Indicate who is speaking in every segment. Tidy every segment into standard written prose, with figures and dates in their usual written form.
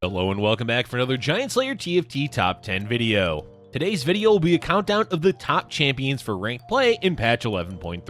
Speaker 1: Hello and welcome back for another Giant Slayer TFT Top 10 video. Today's video will be a countdown of the top champions for ranked play in patch 11.3.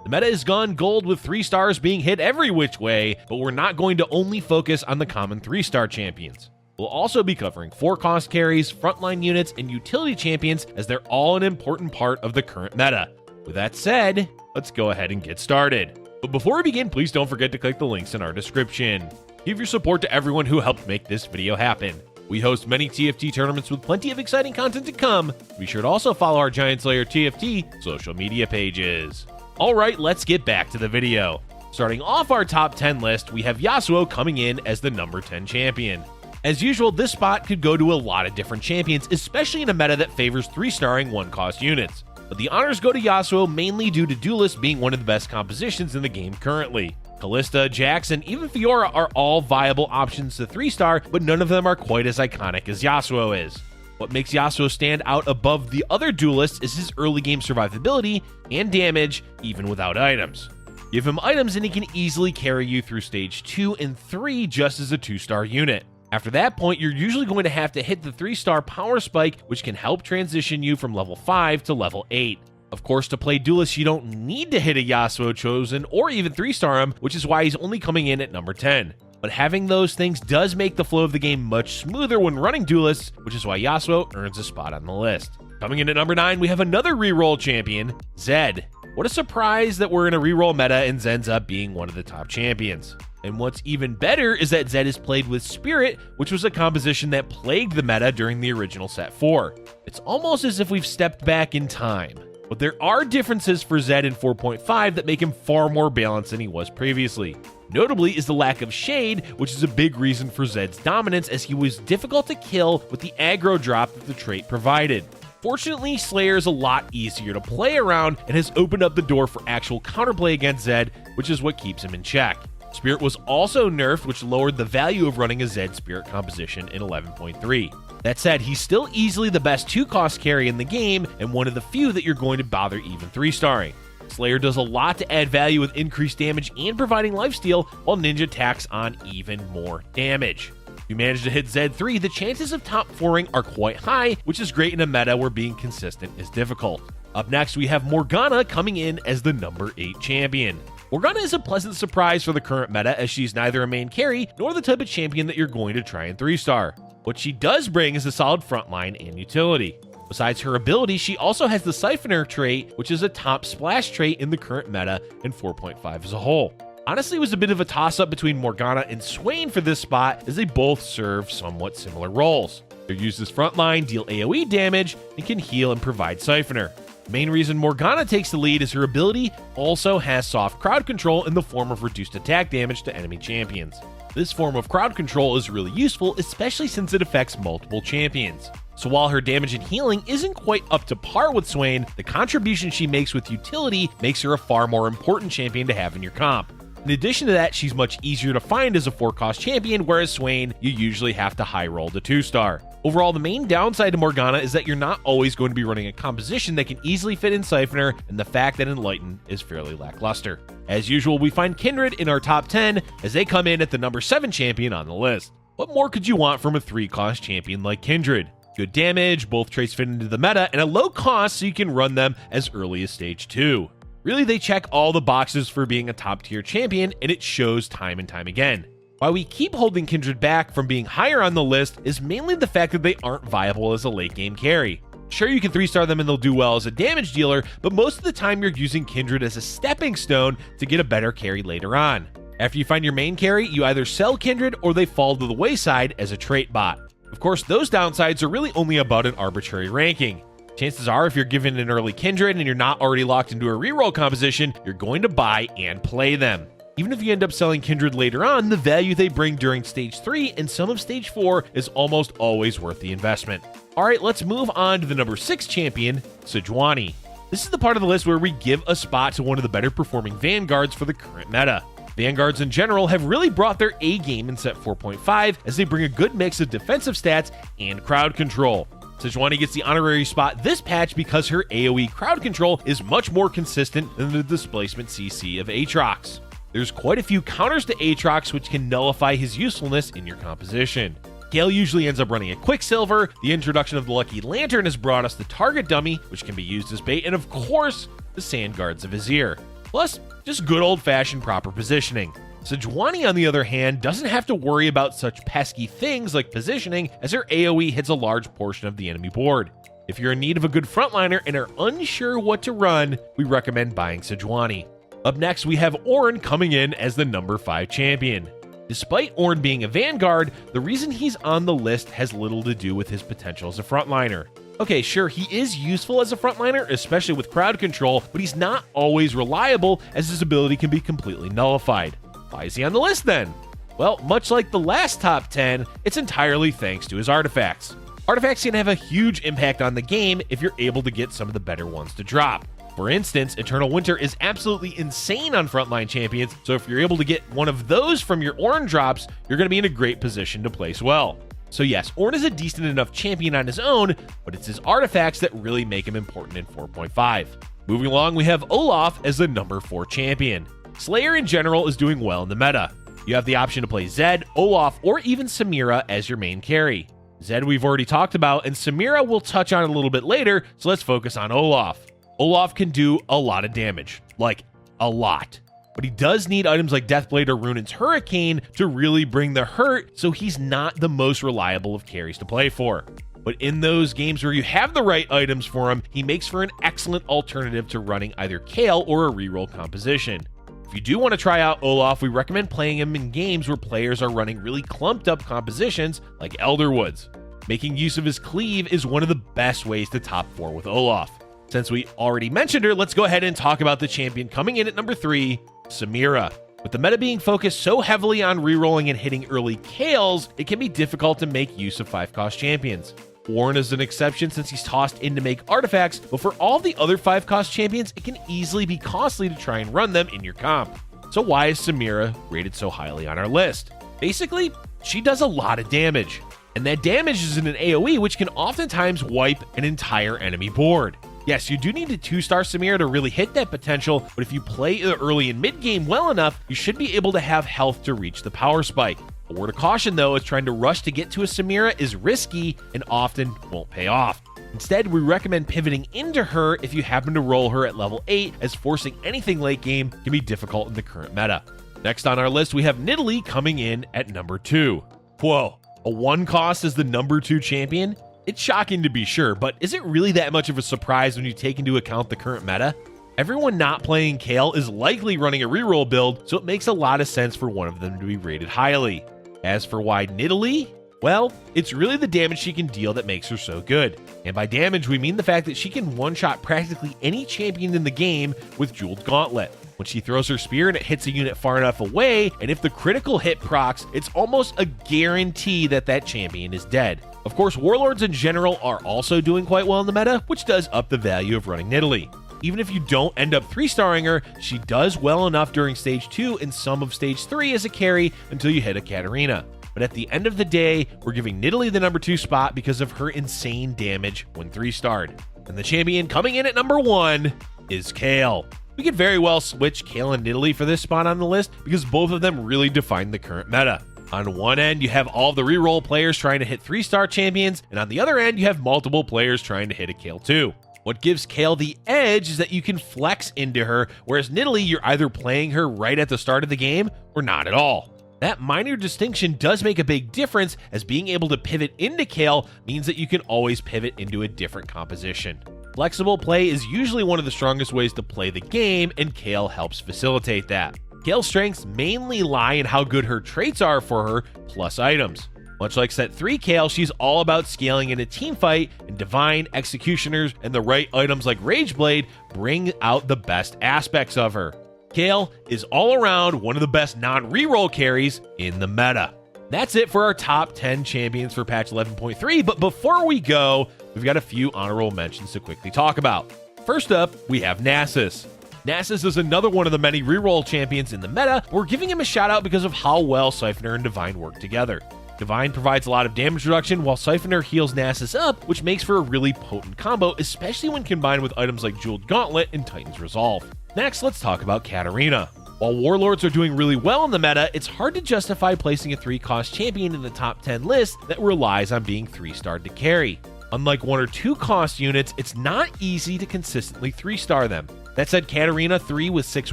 Speaker 1: The meta has gone gold with 3 stars being hit every which way, but we're not going to only focus on the common 3-star champions. We'll also be covering 4-cost carries, frontline units, and utility champions as they're all an important part of the current meta. With that said, let's go ahead and get started. But before we begin, please don't forget to click the links in our description. Give your support to everyone who helped make this video happen. We host many TFT tournaments with plenty of exciting content to come. Be sure to also follow our Giant Slayer TFT social media pages. Alright, let's get back to the video. Starting off our top 10 list, we have Yasuo coming in as the number 10 champion. As usual, this spot could go to a lot of different champions, especially in a meta that favors 3-starring 1-cost units. But the honors go to Yasuo mainly due to Duelist being one of the best compositions in the game currently. Kalista, Jax, and even Fiora are all viable options to 3-star, but none of them are quite as iconic as Yasuo is. What makes Yasuo stand out above the other duelists is his early game survivability and damage, even without items. Give him items and he can easily carry you through stage 2 and 3 just as a 2-star unit. After that point, you're usually going to have to hit the 3-star power spike, which can help transition you from level 5 to level 8. Of course, to play Duelist, you don't need to hit a Yasuo Chosen or even 3-star him, which is why he's only coming in at number 10. But having those things does make the flow of the game much smoother when running Duelists, which is why Yasuo earns a spot on the list. Coming in at number 9, we have another reroll champion, Zed. What a surprise that we're in a reroll meta and Zed's up being one of the top champions. And what's even better is that Zed is played with Spirit, which was a composition that plagued the meta during the original set 4. It's almost as if we've stepped back in time. But there are differences for Zed in 4.5 that make him far more balanced than he was previously. Notably is the lack of shade, which is a big reason for Zed's dominance as he was difficult to kill with the aggro drop that the trait provided. Fortunately, Slayer is a lot easier to play around and has opened up the door for actual counterplay against Zed, which is what keeps him in check. Spirit was also nerfed, which lowered the value of running a Zed Spirit composition in 11.3. That said, he's still easily the best 2-cost carry in the game and one of the few that you're going to bother even 3-starring. Slayer does a lot to add value with increased damage and providing lifesteal, while Ninja tacks on even more damage. If you manage to hit Zed 3, the chances of top 4ing are quite high, which is great in a meta where being consistent is difficult. Up next, we have Morgana coming in as the number 8 champion. Morgana is a pleasant surprise for the current meta as she's neither a main carry nor the type of champion that you're going to try and 3-star. What she does bring is a solid frontline and utility. Besides her ability, she also has the Siphoner trait, which is a top splash trait in the current meta and 4.5 as a whole. Honestly, it was a bit of a toss-up between Morgana and Swain for this spot as they both serve somewhat similar roles. They're used as frontline, deal AoE damage, and can heal and provide Siphoner. The main reason Morgana takes the lead is her ability also has soft crowd control in the form of reduced attack damage to enemy champions. This form of crowd control is really useful, especially since it affects multiple champions. So while her damage and healing isn't quite up to par with Swain, the contribution she makes with utility makes her a far more important champion to have in your comp. In addition to that, she's much easier to find as a 4-cost champion, whereas Swain, you usually have to high roll to 2-star. Overall, the main downside to Morgana is that you're not always going to be running a composition that can easily fit in Siphoner, and the fact that Enlighten is fairly lackluster. As usual, we find Kindred in our top 10 as they come in at the number 7 champion on the list. What more could you want from a 3-cost champion like Kindred? Good damage, both traits fit into the meta, and a low cost so you can run them as early as stage 2. Really, they check all the boxes for being a top-tier champion, and it shows time and time again. Why we keep holding Kindred back from being higher on the list is mainly the fact that they aren't viable as a late-game carry. Sure, you can 3-star them and they'll do well as a damage dealer, but most of the time you're using Kindred as a stepping stone to get a better carry later on. After you find your main carry, you either sell Kindred or they fall to the wayside as a trait bot. Of course, those downsides are really only about an arbitrary ranking. Chances are, if you're given an early Kindred and you're not already locked into a reroll composition, you're going to buy and play them. Even if you end up selling Kindred later on, the value they bring during stage 3 and some of stage 4 is almost always worth the investment. Alright, let's move on to the number 6 champion, Sejuani. This is the part of the list where we give a spot to one of the better performing Vanguards for the current meta. Vanguards in general have really brought their A game in set 4.5 as they bring a good mix of defensive stats and crowd control. Sejuani gets the honorary spot this patch because her AoE crowd control is much more consistent than the displacement CC of Aatrox. There's quite a few counters to Aatrox which can nullify his usefulness in your composition. Kale usually ends up running a Quicksilver. The introduction of the Lucky Lantern has brought us the Target Dummy, which can be used as bait, and of course, the Sand Guard's Vizier. Plus, just good old-fashioned proper positioning. Sejuani, on the other hand, doesn't have to worry about such pesky things like positioning, as her AoE hits a large portion of the enemy board. If you're in need of a good frontliner and are unsure what to run, we recommend buying Sejuani. Up next, we have Ornn coming in as the number 5 champion. Despite Ornn being a Vanguard, the reason he's on the list has little to do with his potential as a frontliner. Okay, sure, he is useful as a frontliner, especially with crowd control, but he's not always reliable, as his ability can be completely nullified. Why is he on the list then? Well, much like the last top 10, it's entirely thanks to his artifacts. Artifacts can have a huge impact on the game if you're able to get some of the better ones to drop. For instance, Eternal Winter is absolutely insane on frontline champions, so if you're able to get one of those from your Ornn drops, you're going to be in a great position to place well. So yes, Ornn is a decent enough champion on his own, but it's his artifacts that really make him important in 4.5. Moving along, we have Olaf as the number 4 champion. Slayer in general is doing well in the meta. You have the option to play Zed, Olaf, or even Samira as your main carry. Zed we've already talked about, and Samira we'll touch on a little bit later, so let's focus on Olaf. Olaf can do a lot of damage, like a lot. But he does need items like Deathblade or Runin's Hurricane to really bring the hurt, so he's not the most reliable of carries to play for. But in those games where you have the right items for him, he makes for an excellent alternative to running either Kale or a reroll composition. If you do want to try out Olaf, we recommend playing him in games where players are running really clumped up compositions like Elderwoods. Making use of his cleave is one of the best ways to top 4 with Olaf. Since we already mentioned her, let's go ahead and talk about the champion coming in at number 3, Samira. With the meta being focused so heavily on rerolling and hitting early Kales, it can be difficult to make use of 5-cost champions. Ornn is an exception since he's tossed in to make artifacts, but for all the other 5-cost champions, it can easily be costly to try and run them in your comp. So why is Samira rated so highly on our list? Basically, she does a lot of damage, and that damage is in an AoE which can oftentimes wipe an entire enemy board. Yes, you do need to 2-star Samira to really hit that potential, but if you play the early and mid game well enough, you should be able to have health to reach the power spike. A word of caution though is trying to rush to get to a Samira is risky and often won't pay off. Instead, we recommend pivoting into her if you happen to roll her at level 8, as forcing anything late game can be difficult in the current meta. Next on our list, we have Nidalee coming in at number 2. Whoa, a 1-cost as the number 2 champion? It's shocking to be sure, but is it really that much of a surprise when you take into account the current meta? Everyone not playing Kale is likely running a reroll build, so it makes a lot of sense for one of them to be rated highly. As for why Nidalee? Well, it's really the damage she can deal that makes her so good. And by damage, we mean the fact that she can one-shot practically any champion in the game with Jeweled Gauntlet. When she throws her spear and it hits a unit far enough away, and if the critical hit procs, it's almost a guarantee that that champion is dead. Of course, Warlords in general are also doing quite well in the meta, which does up the value of running Nidalee. Even if you don't end up 3-starring her, she does well enough during Stage 2 and some of Stage 3 as a carry until you hit a Katarina. But at the end of the day, we're giving Nidalee the number 2 spot because of her insane damage when 3-starred. And the champion coming in at number 1 is Kale. We could very well switch Kale and Nidalee for this spot on the list because both of them really define the current meta. On one end, you have all the reroll players trying to hit 3-star champions, and on the other end, you have multiple players trying to hit a Kale too. What gives Kale the edge is that you can flex into her, whereas Nidalee, you're either playing her right at the start of the game or not at all. That minor distinction does make a big difference, as being able to pivot into Kale means that you can always pivot into a different composition. Flexible play is usually one of the strongest ways to play the game, and Kale helps facilitate that. Kale's strengths mainly lie in how good her traits are for her, plus items. Much like set 3 Kale, she's all about scaling in a teamfight, and Divine, Executioners, and the right items like Rageblade bring out the best aspects of her. Kale is all around one of the best non-reroll carries in the meta. That's it for our top 10 champions for patch 11.3, but before we go, we've got a few honorable mentions to quickly talk about. First up, we have Nasus. Nasus is another one of the many reroll champions in the meta. We're giving him a shout out because of how well Siphoner and Divine work together. Divine provides a lot of damage reduction while Siphoner heals Nasus up, which makes for a really potent combo, especially when combined with items like Jeweled Gauntlet and Titan's Resolve. Next, let's talk about Katarina. While Warlords are doing really well in the meta, it's hard to justify placing a 3-cost champion in the top 10 list that relies on being 3-starred to carry. Unlike 1 or 2-cost units, it's not easy to consistently 3-star them. That said, Katarina 3 with 6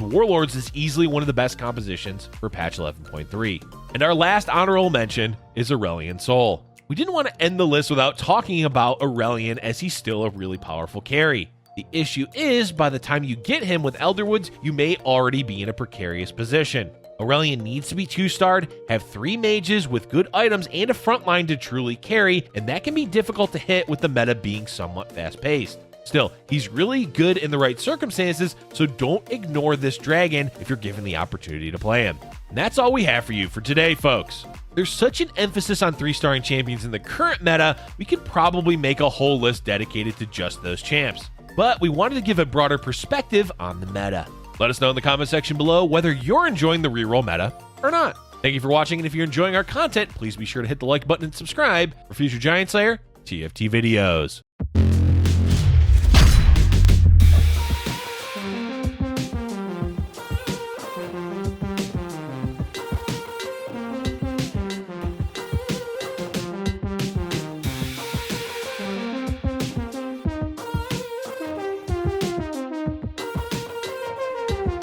Speaker 1: Warlords is easily one of the best compositions for patch 11.3. And our last honorable mention is Aurelion Sol. We didn't want to end the list without talking about Aurelion, as he's still a really powerful carry. The issue is, by the time you get him with Elderwoods, you may already be in a precarious position. Aurelion needs to be 2-starred, have 3 mages with good items and a frontline to truly carry, and that can be difficult to hit with the meta being somewhat fast-paced. Still, he's really good in the right circumstances, so don't ignore this dragon if you're given the opportunity to play him. And that's all we have for you for today, folks. There's such an emphasis on 3-starring champions in the current meta, we could probably make a whole list dedicated to just those champs. But we wanted to give a broader perspective on the meta. Let us know in the comment section below whether you're enjoying the reroll meta or not. Thank you for watching, and if you're enjoying our content, please be sure to hit the like button and subscribe for future Giant Slayer TFT videos.